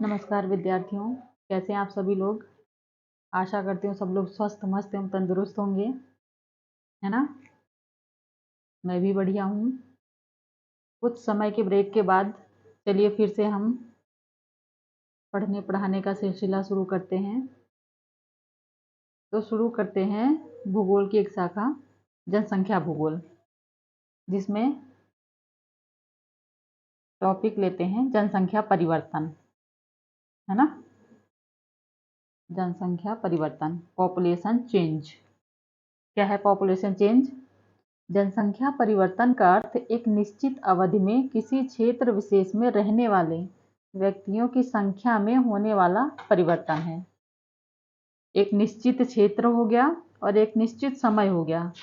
नमस्कार विद्यार्थियों, कैसे हैं आप सभी लोग। आशा करती हूँ सब लोग स्वस्थ मस्त एवं तंदुरुस्त होंगे, है ना। मैं भी बढ़िया हूँ। कुछ समय के ब्रेक के बाद चलिए फिर से हम पढ़ने पढ़ाने का सिलसिला शुरू करते हैं। तो शुरू करते हैं भूगोल की एक शाखा जनसंख्या भूगोल, जिसमें टॉपिक लेते हैं जनसंख्या परिवर्तन, है ना। जनसंख्या परिवर्तन, पॉपुलेशन चेंज। क्या है पॉपुलेशन चेंज? जनसंख्या परिवर्तन का अर्थ एक निश्चित अवधि में किसी क्षेत्र विशेष में रहने वाले व्यक्तियों की संख्या में होने वाला परिवर्तन है। एक निश्चित क्षेत्र हो गया और एक निश्चित समय हो गया,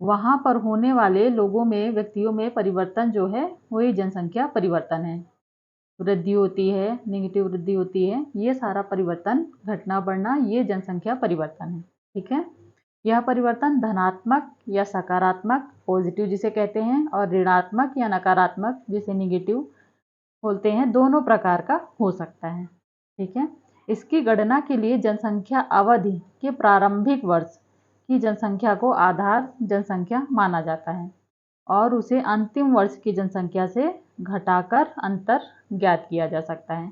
वहां पर होने वाले लोगों में, व्यक्तियों में परिवर्तन जो है वही जनसंख्या परिवर्तन है। वृद्धि होती है, नेगेटिव वृद्धि होती है, ये सारा परिवर्तन, घटना बढ़ना, ये जनसंख्या परिवर्तन है। ठीक है। यह परिवर्तन धनात्मक या सकारात्मक, पॉजिटिव जिसे कहते हैं, और ऋणात्मक या नकारात्मक जिसे निगेटिव बोलते हैं, दोनों प्रकार का हो सकता है। ठीक है। इसकी गणना के लिए जनसंख्या अवधि के प्रारंभिक वर्ष की जनसंख्या को आधार जनसंख्या माना जाता है और उसे अंतिम वर्ष की जनसंख्या से घटाकर अंतर ज्ञात किया जा सकता है।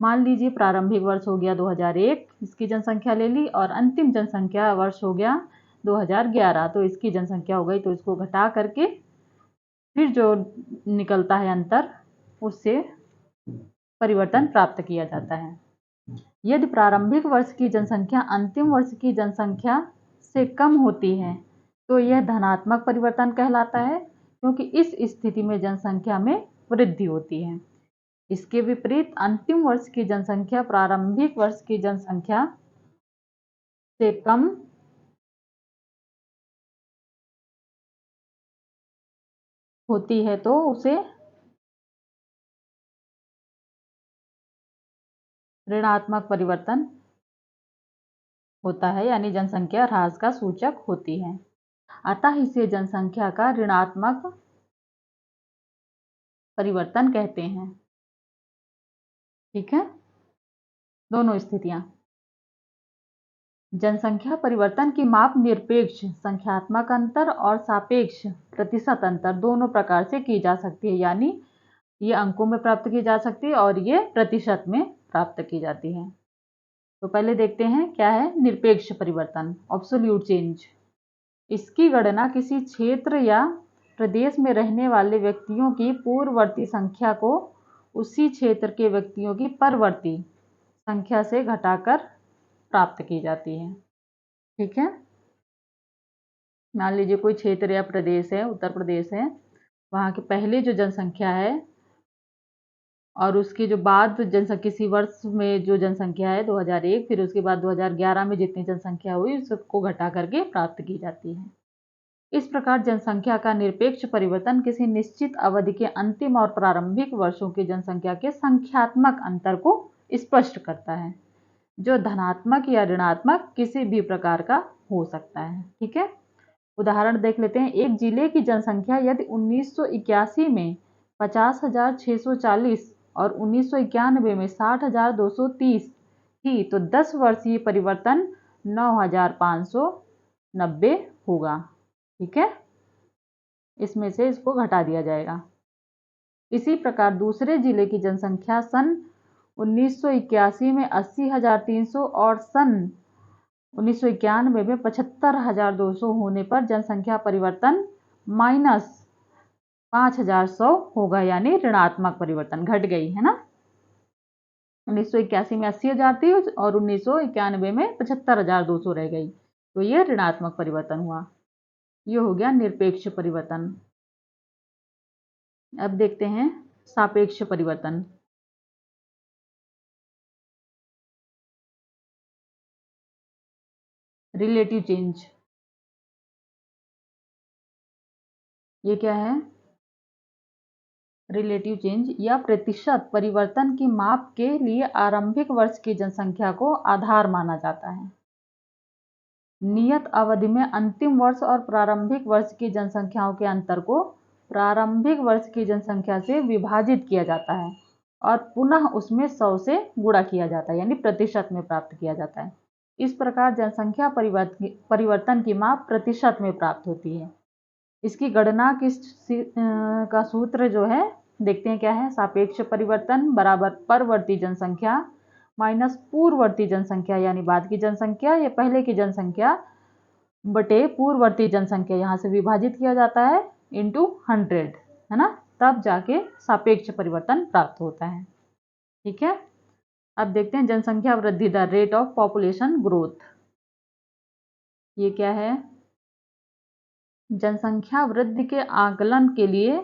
मान लीजिए प्रारंभिक वर्ष हो गया 2001, इसकी जनसंख्या ले ली, और अंतिम जनसंख्या वर्ष हो गया 2011, तो इसकी जनसंख्या हो गई। तो इसको घटा करके फिर जो निकलता है अंतर, उससे परिवर्तन प्राप्त किया जाता है। यदि प्रारंभिक वर्ष की जनसंख्या अंतिम वर्ष की जनसंख्या से कम होती है तो यह धनात्मक परिवर्तन कहलाता है, क्योंकि इस स्थिति में जनसंख्या में वृद्धि होती है। इसके विपरीत अंतिम वर्ष की जनसंख्या प्रारंभिक वर्ष की जनसंख्या से कम होती है तो उसे ऋणात्मक परिवर्तन होता है, यानी जनसंख्या ह्रास का सूचक होती है। अतः इसे जनसंख्या का ऋणात्मक परिवर्तन कहते हैं। ठीक है। दोनों स्थितियां। जनसंख्या परिवर्तन की माप निरपेक्ष संख्यात्मक अंतर और सापेक्ष प्रतिशत अंतर दोनों प्रकार से की जा सकती है, यानी ये अंकों में प्राप्त की जा सकती है और ये प्रतिशत में प्राप्त की जाती है। तो पहले देखते हैं क्या है निरपेक्ष परिवर्तन, एब्सोल्यूट चेंज। इसकी गणना किसी क्षेत्र या प्रदेश में रहने वाले व्यक्तियों की पूर्ववर्ती संख्या को उसी क्षेत्र के व्यक्तियों की परवर्ती संख्या से घटाकर प्राप्त की जाती है। ठीक है। मान लीजिए कोई क्षेत्र या प्रदेश है, उत्तर प्रदेश है, वहाँ की पहले जो जनसंख्या है और उसके जो बाद जनसंख्या, किसी वर्ष में जो जनसंख्या है 2001, फिर उसके बाद 2011 में जितनी जनसंख्या हुई उसको घटा करके प्राप्त की जाती है। इस प्रकार जनसंख्या का निरपेक्ष परिवर्तन किसी निश्चित अवधि के अंतिम और प्रारंभिक वर्षों की जनसंख्या के संख्यात्मक अंतर को स्पष्ट करता है, जो धनात्मक या ऋणात्मक किसी भी प्रकार का हो सकता है। ठीक है। उदाहरण देख लेते हैं। एक जिले की जनसंख्या यदि 1981 में 50,640 और 1991 में 60,230 थी तो 10 वर्षीय परिवर्तन 9,590 होगा। ठीक है। इसमें से इसको घटा दिया जाएगा। इसी प्रकार दूसरे जिले की जनसंख्या सन 1981 में 80,300 और सन 1991 में 75,200 होने पर जनसंख्या परिवर्तन -5,100 होगा, यानी ऋणात्मक परिवर्तन, घट गई है ना। 1981 में 80,000 थी और 1991 में 75,200 रह गई, तो ये ऋणात्मक परिवर्तन हुआ। ये हो गया निरपेक्ष परिवर्तन। अब देखते हैं सापेक्ष परिवर्तन। Relative change. ये क्या है? रिलेटिव चेंज या प्रतिशत परिवर्तन की माप के लिए आरंभिक वर्ष की जनसंख्या को आधार माना जाता है। नियत अवधि में अंतिम वर्ष और प्रारंभिक वर्ष की जनसंख्याओं के अंतर को प्रारंभिक वर्ष की जनसंख्या से विभाजित किया जाता है और पुनः उसमें 100 से गुणा किया जाता है, यानी प्रतिशत में प्राप्त किया जाता है। इस प्रकार जनसंख्या परिवर्तन की माप प्रतिशत में प्राप्त होती है। इसकी गणना का सूत्र जो है देखते हैं क्या है। सापेक्ष परिवर्तन बराबर परवर्ती जनसंख्या माइनस पूर्ववर्ती जनसंख्या यानी बाद की जनसंख्या या पहले की जनसंख्या बटे पूर्ववर्ती जनसंख्या, यहाँ से विभाजित किया जाता है इंटू 100, है ना, तब जाके सापेक्ष परिवर्तन प्राप्त होता है। ठीक है, अब देखते हैं जनसंख्या वृद्धि दर, रेट ऑफ पॉपुलेशन ग्रोथ। ये क्या है? जनसंख्या वृद्धि के आकलन के लिए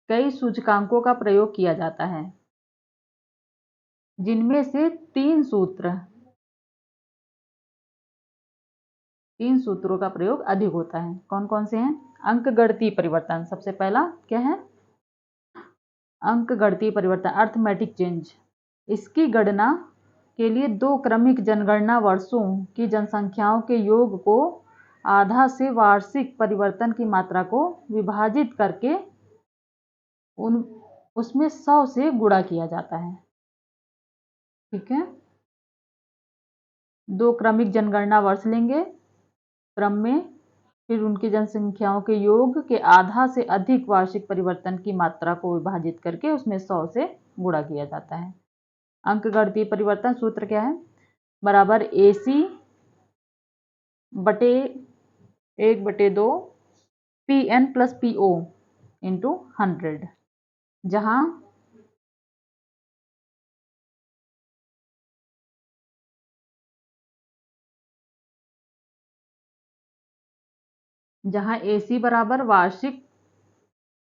कई सूचकांकों का प्रयोग किया जाता है, जिनमें से तीन सूत्रों का प्रयोग अधिक होता है। कौन कौन से हैं? अंकगणितीय परिवर्तन, सबसे पहला क्या है? अंकगणितीय परिवर्तन, अर्थमेटिक चेंज। इसकी गणना के लिए दो क्रमिक जनगणना वर्षों की जनसंख्याओं के योग को आधा से वार्षिक परिवर्तन की मात्रा को विभाजित करके उसमें 100 से गुणा किया जाता है। ठीक है, दो क्रमिक जनगणना वर्ष लेंगे क्रम में, फिर उनकी जनसंख्याओं के योग के आधा से अधिक वार्षिक परिवर्तन की मात्रा को विभाजित करके उसमें 100 से गुणा किया जाता है। अंकगणितीय परिवर्तन सूत्र क्या है? बराबर AC बटे 1/2 PN प्लस PO इंटू 100, जहां AC बराबर वार्षिक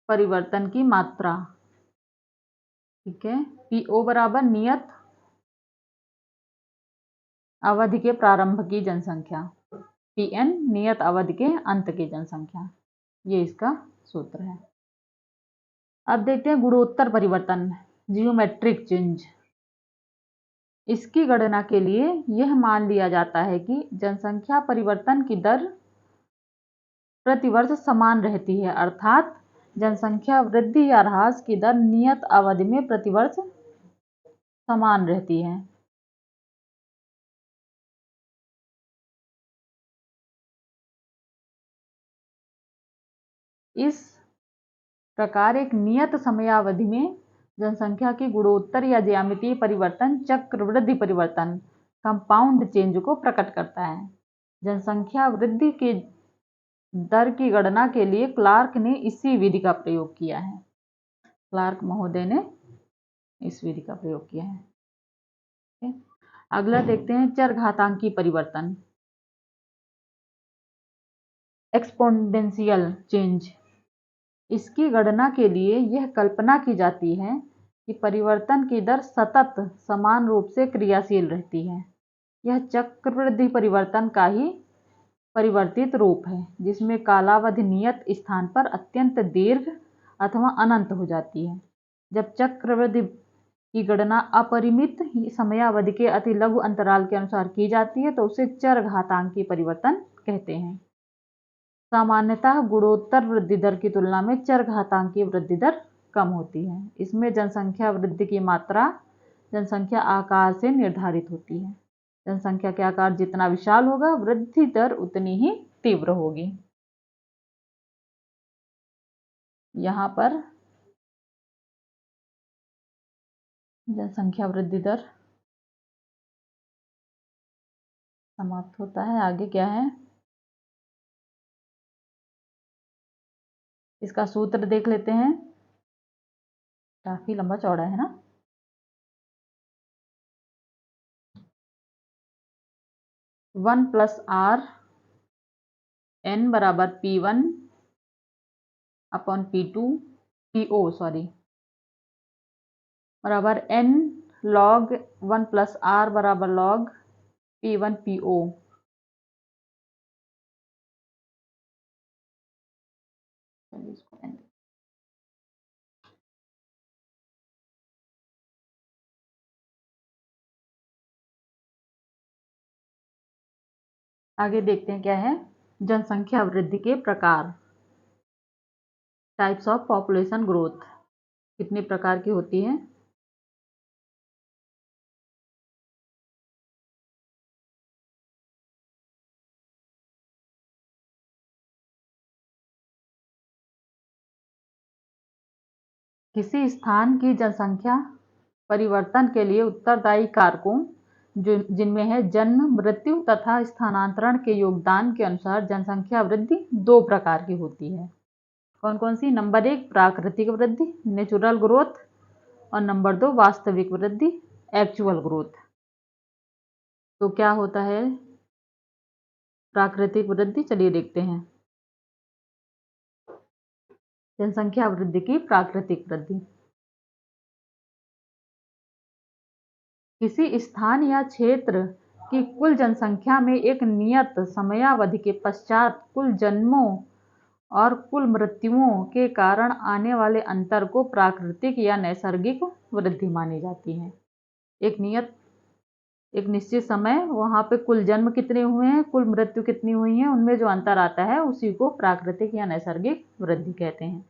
परिवर्तन की मात्रा, ठीक है, PO बराबर नियत अवधि के प्रारंभ की जनसंख्या, PN नियत अवधि के अंत की जनसंख्या। ये इसका सूत्र है। अब देखते हैं गुणोत्तर परिवर्तन, जियोमेट्रिक चेंज। इसकी गणना के लिए यह मान लिया जाता है कि जनसंख्या परिवर्तन की दर प्रतिवर्ष समान रहती है, अर्थात जनसंख्या वृद्धि या ह्रास की दर नियत अवधि में प्रतिवर्ष समान रहती है। इस प्रकार एक नियत समयावधि में जनसंख्या की गुणोत्तर या ज्यामितीय परिवर्तन चक्रवृद्धि परिवर्तन कंपाउंड चेंज को प्रकट करता है। जनसंख्या वृद्धि के दर की गणना के लिए क्लार्क ने इसी विधि का प्रयोग किया है। क्लार्क महोदय ने इस विधि का प्रयोग किया है। अगला देखते हैं चरघातांकी परिवर्तन, एक्सपोनेंशियल चेंज। इसकी गणना के लिए यह कल्पना की जाती है कि परिवर्तन की दर सतत समान रूप से क्रियाशील रहती है। यह चक्रवृद्धि परिवर्तन का ही परिवर्तित रूप है, जिसमें कालावधि नियत स्थान पर अत्यंत दीर्घ अथवा अनंत हो जाती है। जब चक्रवृद्धि की गणना अपरिमित समयावधि के अति लघु अंतराल के अनुसार की जाती है तो उसे चरघातांकी परिवर्तन कहते हैं। सामान्यतः गुणोत्तर वृद्धि दर की तुलना में चरघातांकी वृद्धि दर कम होती है। इसमें जनसंख्या वृद्धि की मात्रा जनसंख्या आकार से निर्धारित होती है। जनसंख्या के आकार जितना विशाल होगा, वृद्धि दर उतनी ही तीव्र होगी। यहाँ पर जनसंख्या वृद्धि दर समाप्त होता है। आगे क्या है इसका सूत्र देख लेते हैं, काफी लंबा चौड़ा है ना। वन प्लस आर एन बराबर P1 अपॉन PO बराबर N log 1 प्लस R बराबर log P1 PO। आगे देखते हैं क्या है जनसंख्या वृद्धि के प्रकार, टाइप्स ऑफ पॉपुलेशन ग्रोथ, कितने प्रकार की होती है। किसी स्थान की जनसंख्या परिवर्तन के लिए उत्तरदायी कारकों जिनमें है जन्म, मृत्यु तथा स्थानांतरण के योगदान के अनुसार जनसंख्या वृद्धि दो प्रकार की होती है। कौन कौन सी? नंबर 1 प्राकृतिक वृद्धि, नेचुरल ग्रोथ, और नंबर 2 वास्तविक वृद्धि, एक्चुअल ग्रोथ। तो क्या होता है प्राकृतिक वृद्धि? चलिए देखते हैं। जनसंख्या वृद्धि की प्राकृतिक वृद्धि किसी स्थान या क्षेत्र की कुल जनसंख्या में एक नियत समयावधि के पश्चात कुल जन्मों और कुल मृत्युओं के कारण आने वाले अंतर को प्राकृतिक या नैसर्गिक वृद्धि मानी जाती है। एक निश्चित समय वहाँ पे कुल जन्म कितने हुए हैं, कुल मृत्यु कितनी हुई है, उनमें जो अंतर आता है उसी को प्राकृतिक या नैसर्गिक वृद्धि कहते हैं।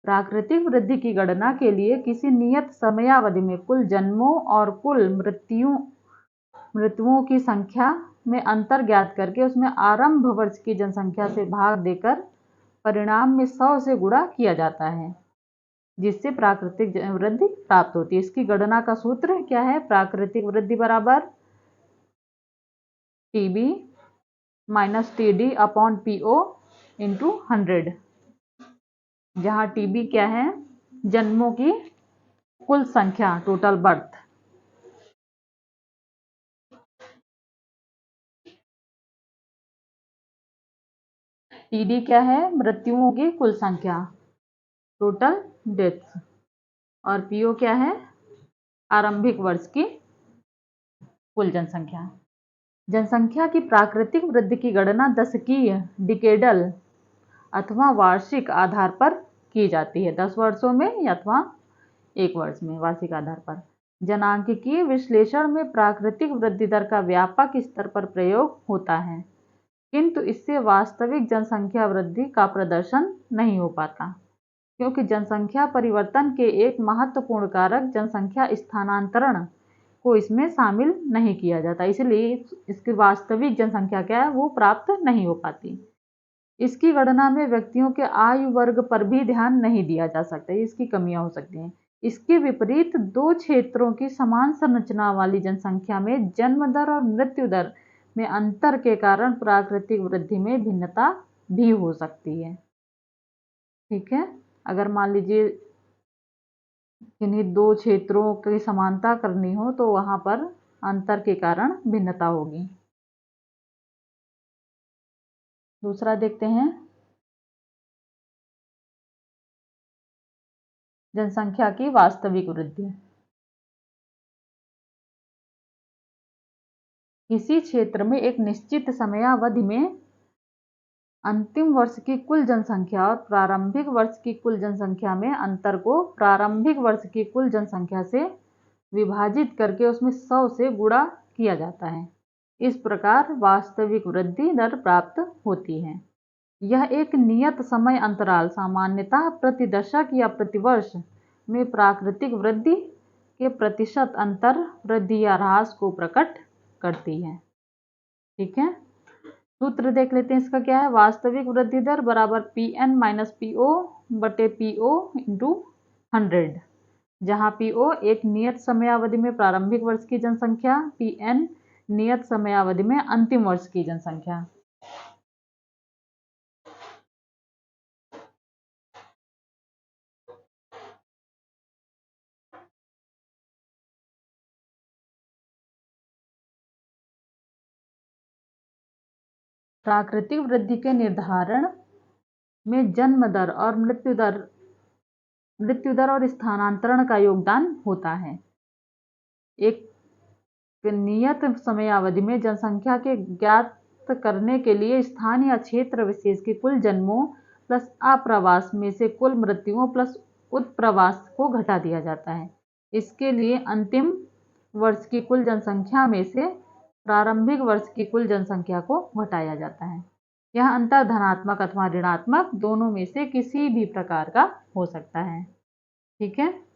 प्राकृतिक वृद्धि की गणना के लिए किसी नियत समयावधि में कुल जन्मों और कुल मृत्युओं की संख्या में अंतर ज्ञात करके उसमें आरंभ वर्ष की जनसंख्या से भाग देकर परिणाम में 100 से गुणा किया जाता है, जिससे प्राकृतिक वृद्धि प्राप्त होती है। इसकी गणना का सूत्र क्या है? प्राकृतिक वृद्धि बराबर TB minus TD upon PO into 100, जहाँ TB क्या है? जन्मों की कुल संख्या, टोटल बर्थ, TD क्या है? मृत्युओं की कुल संख्या, टोटल डेथ्स, और PO क्या है? आरंभिक वर्ष की कुल जनसंख्या। जनसंख्या की प्राकृतिक वृद्धि की गणना दशकीय, डिकेडल अथवा वार्षिक आधार पर की जाती है। 10 वर्षों में या अथवा 1 वर्ष में वार्षिक आधार पर। जनांकीय विश्लेषण में प्राकृतिक वृद्धि दर का व्यापक स्तर पर प्रयोग होता है, किंतु इससे वास्तविक जनसंख्या वृद्धि का प्रदर्शन नहीं हो पाता, क्योंकि जनसंख्या परिवर्तन के एक महत्वपूर्ण कारक जनसंख्या स्थानांतरण को इसमें शामिल नहीं किया जाता, इसलिए इसकी वास्तविक जनसंख्या क्या है वो प्राप्त नहीं हो पाती। इसकी गणना में व्यक्तियों के आयु वर्ग पर भी ध्यान नहीं दिया जा सकता, इसकी कमियां हो सकती हैं। इसके विपरीत दो क्षेत्रों की समान संरचना वाली जनसंख्या में जन्म दर और मृत्यु दर में अंतर के कारण प्राकृतिक वृद्धि में भिन्नता भी हो सकती है। ठीक है, अगर मान लीजिए किन्हीं दो क्षेत्रों की समानता करनी हो तो वहां पर अंतर के कारण भिन्नता होगी। दूसरा देखते हैं, जनसंख्या की वास्तविक वृद्धि। किसी क्षेत्र में एक निश्चित समयावधि में अंतिम वर्ष की कुल जनसंख्या और प्रारंभिक वर्ष की कुल जनसंख्या में अंतर को प्रारंभिक वर्ष की कुल जनसंख्या से विभाजित करके उसमें 100 से गुणा किया जाता है। इस प्रकार वास्तविक वृद्धि दर प्राप्त होती है। यह एक नियत समय अंतराल, सामान्यतः प्रति दशक या प्रतिवर्ष में प्राकृतिक वृद्धि के प्रतिशत अंतर वृद्धि या ह्रास को प्रकट करती है। ठीक है, सूत्र देख लेते हैं इसका क्या है। वास्तविक वृद्धि दर बराबर PN माइनस PO बटे PO इंटू 100, जहाँ PO एक नियत समयावधि में प्रारंभिक वर्ष की जनसंख्या, PN नियत समयावधि में अंतिम वर्ष की जनसंख्या। प्राकृतिक वृद्धि के निर्धारण में जन्म दर और मृत्यु दर और स्थानांतरण का योगदान होता है। एक नियत समयावधि में जनसंख्या के ज्ञात करने के लिए स्थान या क्षेत्र विशेष की कुल जन्मों प्लस आप्रवास में से कुल मृत्युओं प्लस उत्प्रवास को घटा दिया जाता है। इसके लिए अंतिम वर्ष की कुल जनसंख्या में से प्रारंभिक वर्ष की कुल जनसंख्या को घटाया जाता है। यह अंतर धनात्मक अथवा ऋणात्मक दोनों में से किसी भी प्रकार का हो सकता है। ठीक है,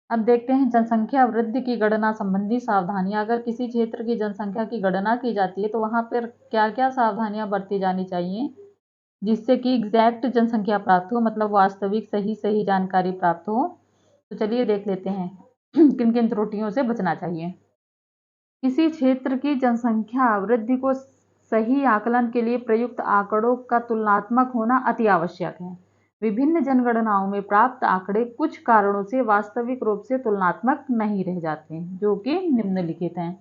अब देखते हैं जनसंख्या वृद्धि की गणना संबंधी सावधानियां। अगर किसी क्षेत्र की जनसंख्या की गणना की जाती है तो वहां पर क्या क्या सावधानियां बरती जानी चाहिए, जिससे कि एग्जैक्ट जनसंख्या प्राप्त हो, मतलब वास्तविक सही जानकारी प्राप्त हो। तो चलिए देख लेते हैं किन किन त्रुटियों से बचना चाहिए। किसी क्षेत्र की जनसंख्या वृद्धि को सही आकलन के लिए प्रयुक्त आंकड़ों का तुलनात्मक होना अति आवश्यक है। विभिन्न जनगणनाओं में प्राप्त आंकड़े कुछ कारणों से वास्तविक रूप से तुलनात्मक नहीं रह जाते हैं, जो कि निम्नलिखित हैं।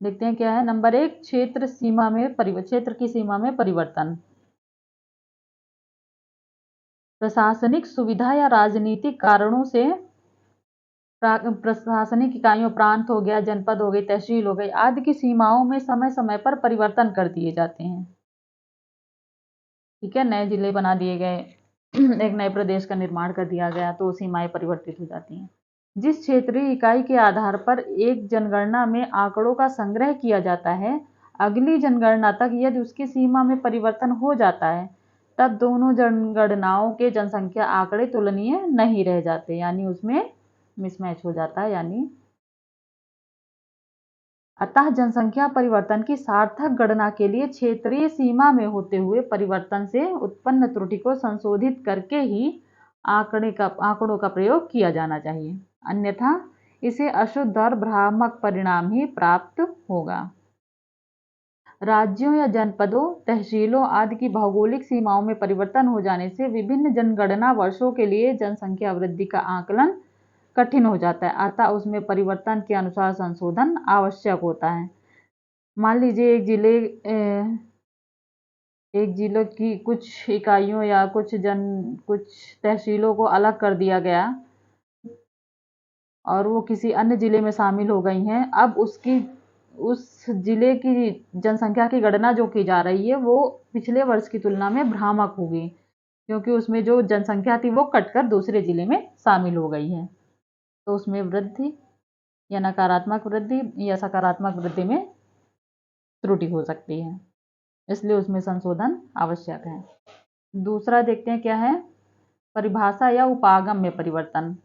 देखते हैं क्या है। नंबर 1, क्षेत्र की सीमा में परिवर्तन। प्रशासनिक सुविधा या राजनीतिक कारणों से प्रशासनिक इकाइयों, प्रांत हो गया, जनपद हो गई, तहसील हो गई आदि की सीमाओं में समय समय पर परिवर्तन कर दिए जाते हैं। ठीक है, नए जिले बना दिए गए, एक नए प्रदेश का निर्माण कर दिया गया, तो सीमाएं परिवर्तित हो जाती हैं। जिस क्षेत्रीय इकाई के आधार पर एक जनगणना में आंकड़ों का संग्रह किया जाता है, अगली जनगणना तक यदि उसकी सीमा में परिवर्तन हो जाता है, तब दोनों जनगणनाओं के जनसंख्या आंकड़े तुलनीय नहीं रह जाते, यानी उसमें मिसमैच हो जाता है। यानी अतः जनसंख्या परिवर्तन की सार्थक गणना के लिए क्षेत्रीय सीमा में होते हुए परिवर्तन से उत्पन्न त्रुटि को संशोधित करके ही आंकड़ों का प्रयोग किया जाना चाहिए, अन्यथा इसे अशुद्ध और भ्रामक परिणाम ही प्राप्त होगा। राज्यों या जनपदों, तहसीलों आदि की भौगोलिक सीमाओं में परिवर्तन हो जाने से विभिन्न जनगणना वर्षों के लिए जनसंख्या वृद्धि का आकलन कठिन हो जाता है, अतः उसमें परिवर्तन के अनुसार संशोधन आवश्यक होता है। मान लीजिए एक जिले की कुछ इकाइयों या कुछ तहसीलों को अलग कर दिया गया और वो किसी अन्य जिले में शामिल हो गई हैं। अब उस जिले की जनसंख्या की गणना जो की जा रही है वो पिछले वर्ष की तुलना में भ्रामक होगी, क्योंकि उसमें जो जनसंख्या थी वो कटकर दूसरे जिले में शामिल हो गई है। तो उसमें वृद्धि या नकारात्मक वृद्धि या सकारात्मक वृद्धि में त्रुटि हो सकती है, इसलिए उसमें संशोधन आवश्यक है। दूसरा देखते हैं क्या है, परिभाषा या उपागम में परिवर्तन।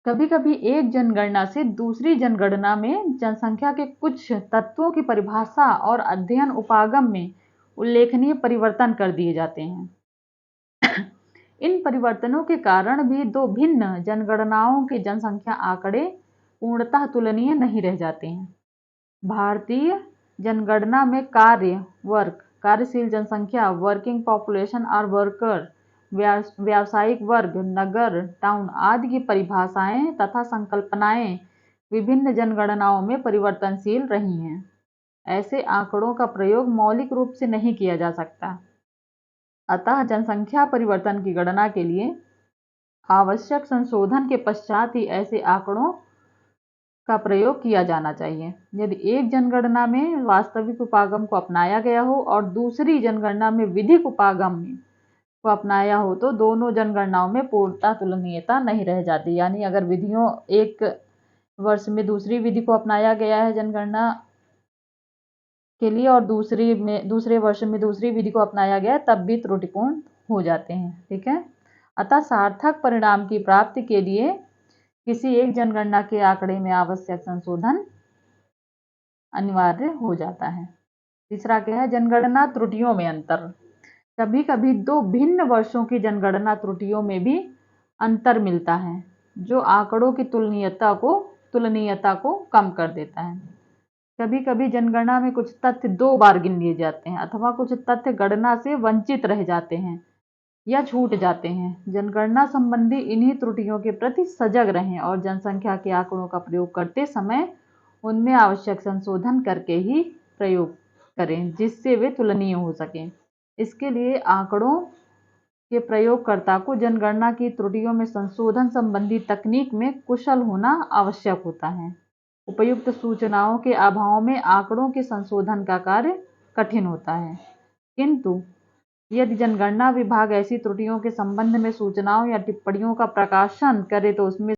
कभी कभी एक जनगणना से दूसरी जनगणना में जनसंख्या के कुछ तत्वों की परिभाषा और अध्ययन उपागम में उल्लेखनीय परिवर्तन कर दिए जाते हैं। इन परिवर्तनों के कारण भी दो भिन्न जनगणनाओं के जनसंख्या आंकड़े पूर्णतः तुलनीय नहीं रह जाते हैं। भारतीय जनगणना में कार्यशील जनसंख्या, वर्किंग पॉपुलेशन और वर्कर, व्यावसायिक वर्ग, नगर, टाउन आदि की परिभाषाएं तथा संकल्पनाएं विभिन्न जनगणनाओं में परिवर्तनशील रही हैं। ऐसे आंकड़ों का प्रयोग मौलिक रूप से नहीं किया जा सकता, अतः जनसंख्या परिवर्तन की गणना के लिए आवश्यक संशोधन के पश्चात ही ऐसे आंकड़ों का प्रयोग किया जाना चाहिए। यदि एक जनगणना में वास्तविक उपागम को अपनाया गया हो और दूसरी जनगणना में विधिक उपागम को अपनाया हो, तो दोनों जनगणनाओं में पूर्णतः तुलनीयता नहीं रह जाती। यानी अगर विधियों एक वर्ष में दूसरी विधि को अपनाया गया है जनगणना के लिए और दूसरे वर्ष में दूसरी विधि को अपनाया गया है, तब भी त्रुटिपूर्ण हो जाते हैं। ठीक है, अतः सार्थक परिणाम की प्राप्ति के लिए किसी एक जनगणना के आंकड़े में आवश्यक संशोधन अनिवार्य हो जाता है। तीसरा क्या है, जनगणना त्रुटियों में अंतर। कभी कभी दो भिन्न वर्षों की जनगणना त्रुटियों में भी अंतर मिलता है, जो आंकड़ों की तुलनीयता को कम कर देता है। कभी कभी जनगणना में कुछ तथ्य दो बार गिन लिए जाते हैं अथवा कुछ तथ्य गणना से वंचित रह जाते हैं या छूट जाते हैं। जनगणना संबंधी इन्हीं त्रुटियों के प्रति सजग रहें और जनसंख्या के आंकड़ों का प्रयोग करते समय उनमें आवश्यक संशोधन करके ही प्रयोग करें, जिससे वे तुलनीय हो सकें। इसके लिए आंकड़ों के प्रयोगकर्ता को जनगणना की त्रुटियों में संशोधन संबंधी तकनीक में कुशल होना आवश्यक होता है। उपयुक्त सूचनाओं के अभाव में आंकड़ों के संशोधन का कार्य कठिन होता है, किंतु यदि जनगणना विभाग ऐसी त्रुटियों के संबंध में सूचनाओं या टिप्पणियों का प्रकाशन करे तो उसमें